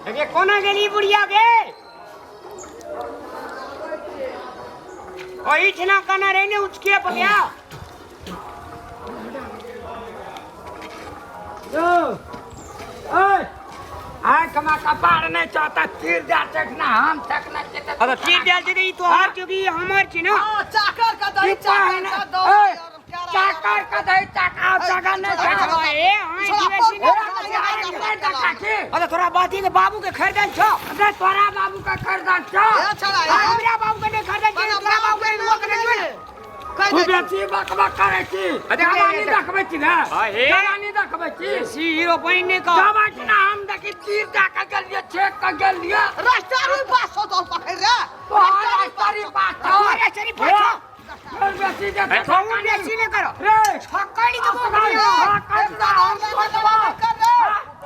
अगे कोना गेली बुढ़िया गे और इतना कना रहने उचके पगया यो ओए आय कमा कपाड़ नहीं चाहता तीर जा चकना हम चकना चेता अब तीर डाल दे तो हार क्योंकि हमार छी ना चाकर का दही चाकर का दो चाकर का दही चाका चाका नहीं ए हां दिवेसी ने अरे तोरा बाती के बाबू के खरीदन छ अरे तोरा बाबू का खरीदन छ ए छड़ा हमरा बाबू के खरीदन छ तोरा बाबू के नो के जोड़ तू बेची बकबक करे छी जवानी देखबै छी ना हे जवानी देखबै छी सी हीरो पहिने का जवानी ना हम देखि तीर जाका के लिए चेक का गेल लिया रास्ता रे पास तो पकड़ रे तो रास्ता रे पास अरे चली फटा बेची दे फोन बेची ने करो रे छक्कड़ी तो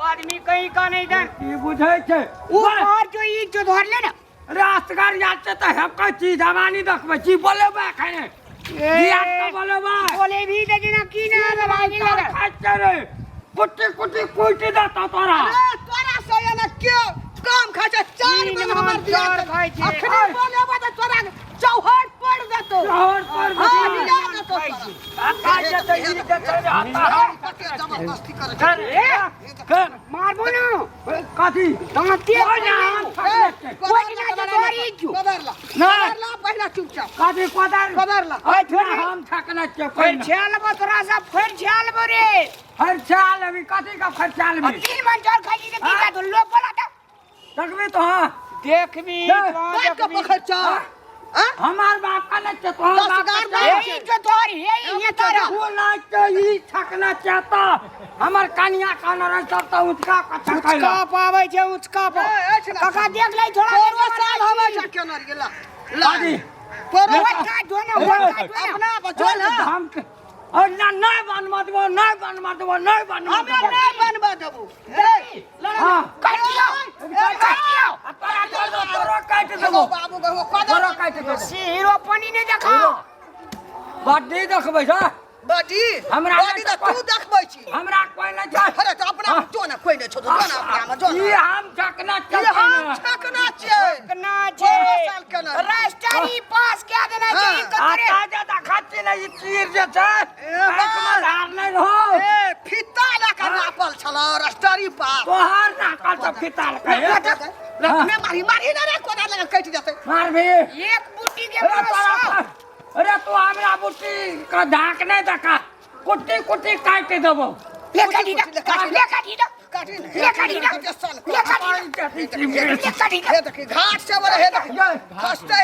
आदमी कहीं का नहीं दे ई बुझै छै ऊपर जो ई जो धर ले ना रास्तार जाते त हम चीज जवानी देखबै छी बोलेबा खाने दिया तो बोलेबा बोले भी दे ना की ना दवाई लगा अच्छा रे कुटी कुटी कुटी देता तोरा तोरा से ना क्यों काम खा जा 4 दिन हमर दिया अखनी बोले बा तोरा चौहट पड़ देतो चौहट पड़ हां दिया देतो आजा तो ई देता जबरदस्ती करे मार बोलो काठी दांती कोई ना जवारी जू कदरला पहला चुपचाप काठी कदरला ओए थोड़ा हम थकना छ फिर छाल बतरा सा फिर छाल बरे हर चाल अभी काठी का खर्चाल में तीन मन चार खाली ने की का तो लो बोला था देखबे तो हां देखबी बात का पखचा हमार बाप का न तो यही जो तोर ये तोरा वो ना चाहिए थकना चाहता हमार कन्या कान रह सकता उसका कच्चा उचका पावे छे उचका पा काका देख ले थोड़ा वो साल हवा जा के नर गेला लादी पर का दोना अपना बचो ना हम और ना नहीं बनवा देबो नहीं बनवा देबो नहीं बनवा हमें नहीं बनवा देबो हां काट दियो तोरा काट देबो बाबू के वो तोरा काट देबो हीरो पानी ने देखा बड्डी देखबै छ बडी हमरा बडी त तू देखबै छी हमरा कोई न जाय अरे तो अपना जो ना कोई न छो जो ना अपना जो ई हम चकना ये हम छकना छे कना छे साल के ना राष्ट्रीय पास क्या देना चाहिए करे ताजा दा खाती नहीं तीर जे छ एक मधार नहीं हो ए फिता लगा नापल छला राष्ट्रीय पास तोहार नाकल तो फिताल कहे रखने मारी मारी ना रे कोदा लगा कट जाते मार भी एक बूटी के भरोसा अरे तू हमरा बुट्टी का धाक नहीं देखा कुट्टी कुट्टी काट देबो ले काटी ले काटी काटी ले काटी ले काटी हे देखी घाट से बोले हे देखी खस्ते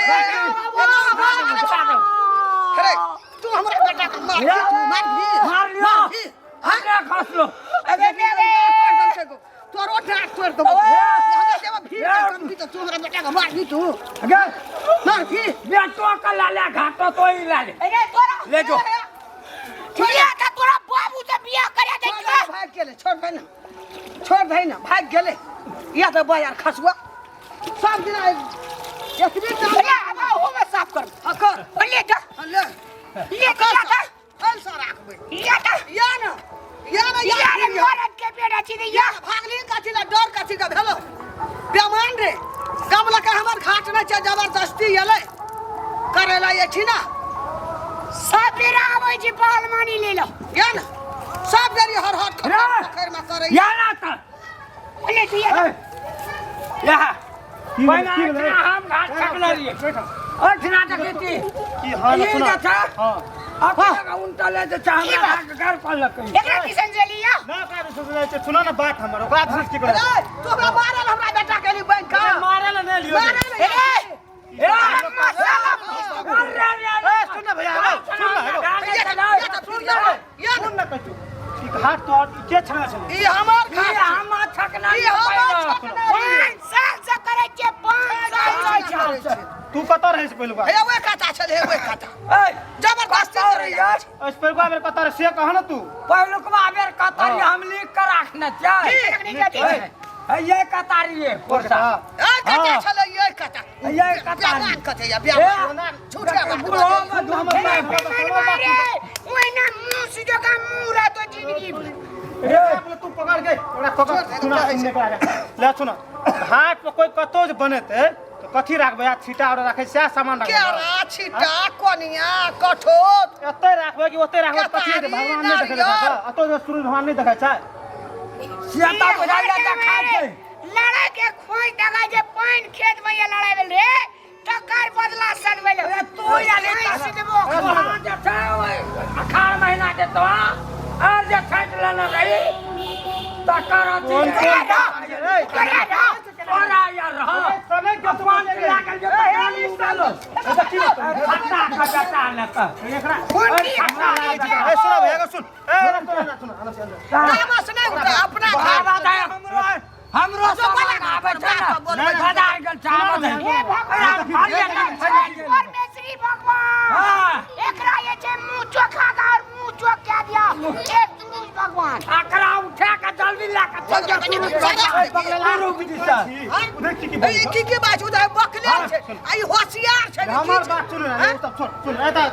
अरे तू हमरा बेटा को मार लियो अरे खस लो अबे मेरे तोर ओठा तोड़ दो हमरा देवा भीड़ कम भी तो तू हमरा बेटा को मार दी तू अगे मार भी ये तो कला ले घाटो तो ही ले अरे तोरा ले जो बिया था तोरा बाबू से बिया करे दे भाग गेले छोड़ दे ना भाग गेले या तो बाजार खसुआ सब दिन एक दिन अरे अब हो मैं साफ कर अकर ले जा ले क्या था चल सारा आखबे या था या ना यार मरद के बेटा छी या भागली काठी ना डर काठी का भेलो बेमान रे गमला का हमर घाट ना छ जबरदस्ती एले करेला ये छी ना सबेरा आवे छी पहलवानी ले लो या ना सब जरी हर खैर में करे या ना था ले तू या पहले हम घाट सकला रे और सुना देखी की हाल सुना हां अपना उनटा ले जे हमरा घर पर लकई एकरा किसन से लिया ना का सुना छै सुना ना बात हमर ओकरा से की करे तू हमरा मारल हमरा बेटा के लिए बैंक का मारल नहीं लियो ए मसाला अरे सुन भैया सुन ना कछु की घाट तो के छना छले ई हमर घाट हम छकना ई हमर छकना 5 साल से करे छे 5 साल से तू कत रहे से पहले बा हे वे खाता छले हे वे खाता ए जबरदस्ती करे यार अस पर बा मेरे कतार से कह ना तू पहलुक बाबेर कतारी हम लिख कर रखना चाहिए ये कतारी है पोसा ए खाता छले ये खाता ये कतारी बेमान कथे या बेमान छूटा ओए ना मुंह से जो का मुंह रा तो जिंदगी ए तू पकड़ के ओरा पकड़ सुना सुनने का ले सुना घाट पर कोई कतो जे बनेते तो कथी राखबे आ छीटा और राखे से सामान राखबे केरा छिटा कोनिया कठोर एते राखबे कि ओते राखबे कथी दे भगवान नहीं देखे देखा अतो जो सूर्य भगवान नहीं देखा छै सियाता बुझा जाता खाए छै लड़ाई के खोई दगा जे पानी खेत में ये लड़ाई भेल रे टक्कर बदला सद भेल अरे तू यानी कैसे देबो कहां जे छै ओए अखाड़ महीना के तो और जे छट लेना रही तकर कौन और यार रहा समय के पान लागल जे पानी डालो ऐसा की होता है खट्टा खट्टा लेता एकरा खुंडी ए सुन भैया सुन ए सुन तामस नहीं होता अपना घर हमरो सामान आवे छै ना बजा गेल चावल है हे भगवान परमेश्वरी भगवान हां एकरा ये छे मुंह चोखा का और मुंह चोक के दिया एक सुरुज भगवान आकरा उठा के जल्दी ला के चल जा गुरु विदिता उधर की की बात उधर बकले छे आई होशियार छे हमार बात सुन ना ये सब छोड़ सुन एता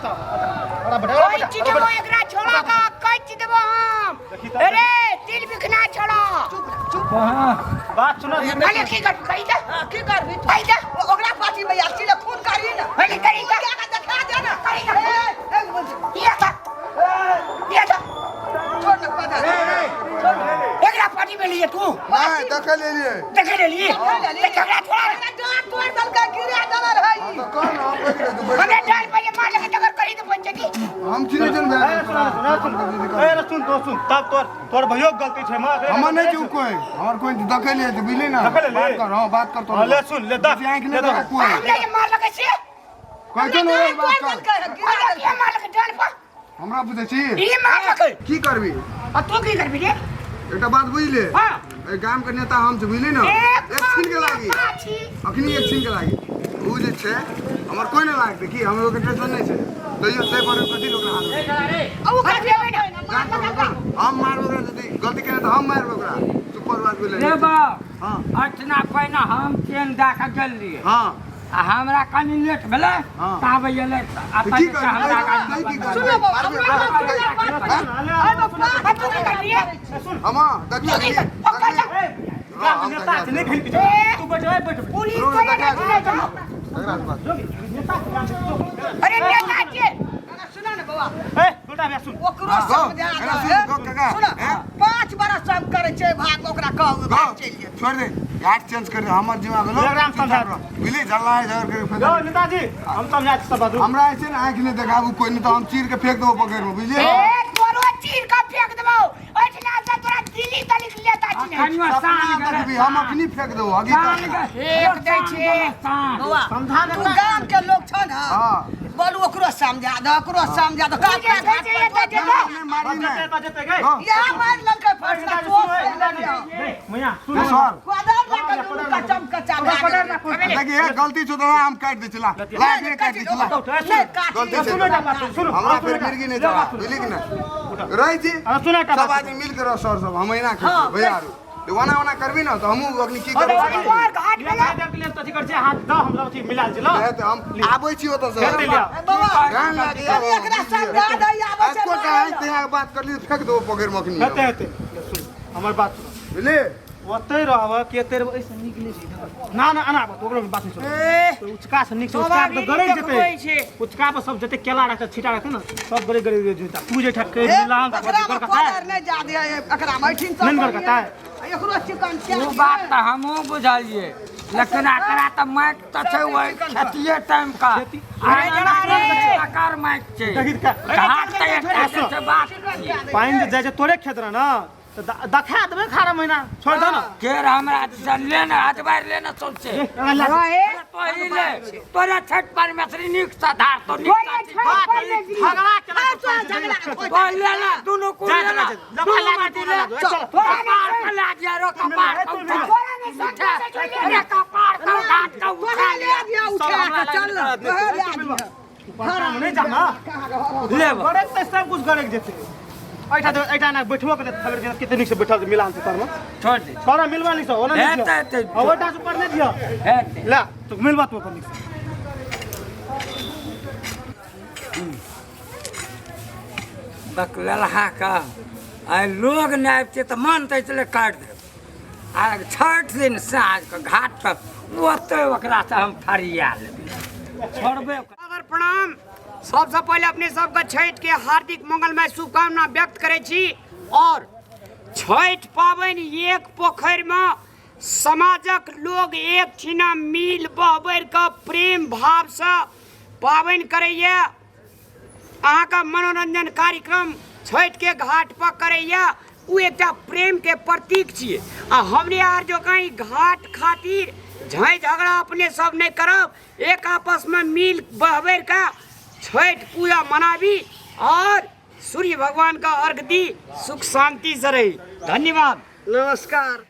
बड़ा बड़ा कोई चीज वो एकरा छोड़ा का कई चीज देबो हम अरे तिल बिखना छोड़ो बात सुन भले की कर कही जा की करबी कही जा ओकरा पार्टी में याची ले खून करी ना भले करी जा क्या दिखा दे ना करी जा ये था छोड़ ना पता एकरा पार्टी में लिए तू नहीं दखल ले लिए देखे ले लिए झगड़ा थोड़ा डांट तोड़ दल का गिरा डलर है तो कौन हम बैठ गए हमें डाल पे मार लगे टक्कर करी तो पंचायती हम चिन्ह जन ए सुन तो सुन तब तोर भयो गलती छै मां हम नहीं क्यों कोई हमार कोई दखल ले बिले ना दखल ले। बात कर हां बात कर तो ले सुन ले दा आंख नहीं देखा कोई हमने ये मार लगे से कोई तो नहीं बात कर गिरा ये मार लगे डाल पर हमरा बुझे छी ये मार लगे की करबी और तू की करबी रे एकटा बात बुझले हां ए गाम के नेता हम से बुझली ना एक छीन के लागी अखनी एक छीन के लागी उ जे छै हमर कोई ना लागते की हम लोग के टेंशन नहीं छै तइयो से पर कथि लोग हाथ अब काट ले हम मारबो ओकरा यदि गलती करे तो हम मारबो ओकरा सुपर बात बोले रे बा हां अर्चना पहिने हम चेन दे के गेलिए हां आ हमरा कनी लेट भेलै हाँ। ताब एले की अपन कर हमरा की कर सुनो बाबा तू की करबी रे हम देखिए नेता नहीं खेल तू बैठ बैठ पुलिस को ले जाओ अरे नेता जी सुना ना बाबा ए बेटा बे सुन ओकरो समझा दे सुन 5 बरस सब करे छै भाग ओकरा कहू भाग चल जे छोड़ दे घाट चेंज कर हमर दिमाग गेलो प्रोग्राम समझा बिली जल्ला झगड़ जो करे नेताजी हम समझा सब बात हमरा ऐसे ना आंख नहीं देखाबू कोई नहीं तो हम चीर के फेंक देबो पकड़ में बुझलिए ए तोरो चीर का फेंक देबो ओठना से तोरा दिल्ली तलिक लेता छी कनियो सान देखबी हम अपनी फेंक देबो आगे फेंक दे छी बाबा समझा दे गांव के लोग छ ना हां बोलू ओकरो समझा दे ओकरो समझा दे घाट पे घाट पे मारी ना जेते गए या मार लंका फसला तो मैया सुन सर क्वादर लगा दुनु का चमकचा देखिए गलती छो तो हम काट दे चला लाइट में काट दे चला गलती से हमरा फिर मिर्गी नहीं चला बुझली कि ना रही थी सुना का सब आदमी मिल कर सर सब हम ना कर भैया वाना वाना करबी ना तो हमहू अग्नि की करब घाट पे देख ले तो कर छै हाथ द हमरा अथी मिला दिलो तो हम आबै छी ओतऽ से खेत लिया बाबा ध्यान लागी एकरा समझा दे आबै छै को का ते बात कर ली फेंक दो पकड़ मखनी हेते हेते सुन हमर बात सुन बुझली ओते रहब के तेरे ऐसे निकले छै ना ना आना ओकरो बात सुन तो उचका से निक से उचका तो गरे जेते उचका पर सब जेते केला रहते छिटा रहते ना सब गरे गरे जेता तू जे ठक मिलान कर एकरा कहता क्वादर नहीं जा दे एकरा मैठिन सब नहीं कर कहता है एकरो चिकन क्या वो बात तो हमहू बुझलिए लेकिन एकरा तो माइक तो छै वही खेतिए टाइम का आकार माइक छै देखि का घाट तो एकटा से बात पाइन जे जाय तोरे खेत रह ना तो दखा देबे खारा महीना छोड़ दो ना केर हमरा लेना अजबार लेना सोचे पहिले तोरा छठ पर मेसरी निक सा धार तो निक झगड़ा केला पहिले ना दुनु को लेना दुनु माटी ले कपार पे लाग जा रो कपार का उठा अरे कपार का घाट का उठा ले उठा के चल नहीं जाना ले बड़े ते सब कुछ करे जेते ऐठा ना बैठबो के खबर के कितने निक से बैठल मिलान से कर छोड़ दे करा मिलवा नहीं सो ओना नहीं हेते ओटा से पर नहीं दियो हेते ला तो मिलवा तो पर निक बकलहा का आई लोग नापते तो मन तैले काट दे आ छठ दिन साँझ के घाट पर ओते ओकरा से हम फरिया लेबै छोड़बे अगर प्रणाम सबसे पहले अपने सबके छठ के हार्दिक मंगलमय शुभकामना व्यक्त करे छी और छठ पाबनि एक पोखरि में समाजक लोग एक ठिना मिल बहबर के प्रेम भाव से पाबनि करैया अहाँ का मनोरंजन कार्यक्रम छठ के घाट पर करैया उ एकटा प्रेम के प्रतीक छियै आ हमने आर जो कहीं घाट खातिर झै झगड़ा अपने सब नहीं करब एक आपस में मिल बहबर का छठ पूजा मनाबी और सूर्य भगवान का अर्घ दी सुख शांति से रही धन्यवाद नमस्कार